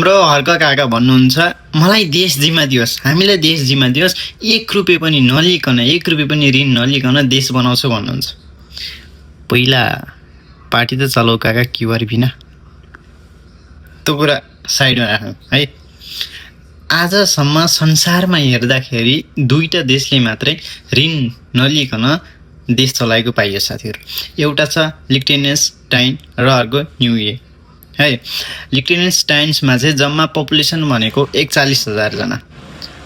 हाम्रो हर्क काका भन्नुहुन्छ मलाई देश जिम्मा दियोस्, हामीलाई देश जिम्मा दियोस्, 1 रुपैयाँ पनि नलिकन 1 रुपैयाँ पनि ऋण नलिकन देश बनाउँछु भन्नुहुन्छ। पहिला पार्टी त चलाउ काका क्युआर बिना, त्यो कुरा साइडमा राख्नु है। आजसम्म संसारमा हेर्दाखेरि 2टा देशले मात्रै ऋण नलिकन देश चलाएको पाइयो साथीहरू। एउटा छ लिक्टेनस्टाइन र अर्को न्युए है। लिक्टेनस्टाइन्समा चाहिँ जम्मा पपुलेसन भनेको 41,000 जना।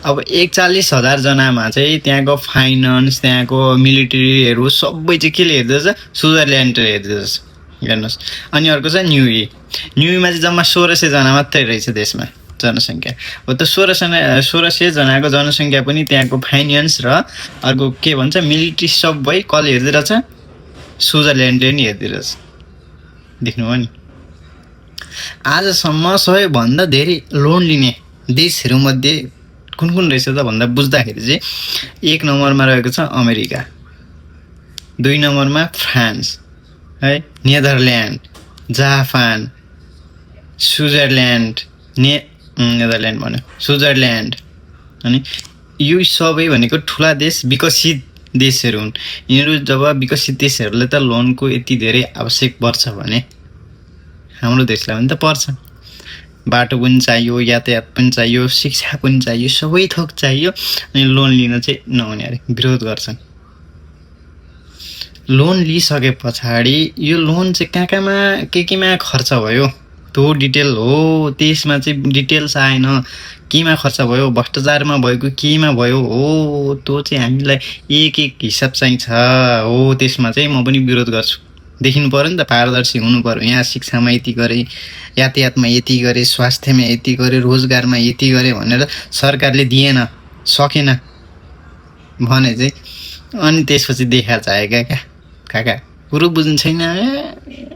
अब 41,000 जनामा चाहिँ त्यहाँको फाइनेन्स, त्यहाँको मिलिट्रीहरू सबै चाहिँ केले हेर्दैछ? स्विजरल्यान्डले हेर्दैछ, हेर्नुहोस्। अनि अर्को छ न्युए। न्युएमा चाहिँ जम्मा 1,600 जना मात्रै रहेछ देशमा जनसङ्ख्या। हो त 1,600 जनाको जनसङ्ख्या पनि त्यहाँको फाइनेन्स र अर्को के भन्छ मिलिट्री सबै कसले हेर्दिरहेछ? स्विजरल्यान्डले नि हेर्दिरहेछ। देख्नुभयो नि। आजसम्म सबैभन्दा धेरै लोन लिने देशहरूमध्ये कुन कुन रहेछ त भन्दा बुझ्दाखेरि चाहिँ 1 नम्बरमा रहेको छ अमेरिका, 2 नम्बरमा फ्रान्स है, नेदरल्यान्ड, जापान, स्विजरल्यान्ड, नेदरल्यान्ड भन्यो, स्विजरल्यान्ड। अनि यो सबै भनेको ठुला देश, विकसित देशहरू हुन्। यिनीहरू जब विकसित देशहरूले त लोनको यति धेरै आवश्यक पर्छ भने हाम्रो देशलाई पनि त पर्छ। बाटो पनि चाहियो, यातायात पनि चाहियो, शिक्षा पनि चाहियो, सबै थोक चाहियो। अनि लोन लिन चाहिँ नहुने अरे विरोध गर्छन्। लोन लिइसके पछाडि यो लोन चाहिँ कहाँ कहाँमा केमा खर्च भयो त्यो डिटेल हो, त्यसमा चाहिँ डिटेल्स आएन। केमा खर्च भयो, भ्रष्टाचारमा भएको केमा भयो हो, त्यो चाहिँ हामीलाई एक हिसाब चाहिन्छ हो। त्यसमा चाहिँ म पनि विरोध गर्छु। देखिनु पर्यो नि त, पारदर्शी हुनु पर्यो। यहाँ शिक्षामा यति गरे, यातायातमा यति गरे, स्वास्थ्यमा यति गरे, रोजगारमा यति गरे भनेर सरकारले दिएन, सकेन भने चाहिँ अनि त्यसपछि देखा चाहियो क्या काका। कुरो बुझ्नु छैन।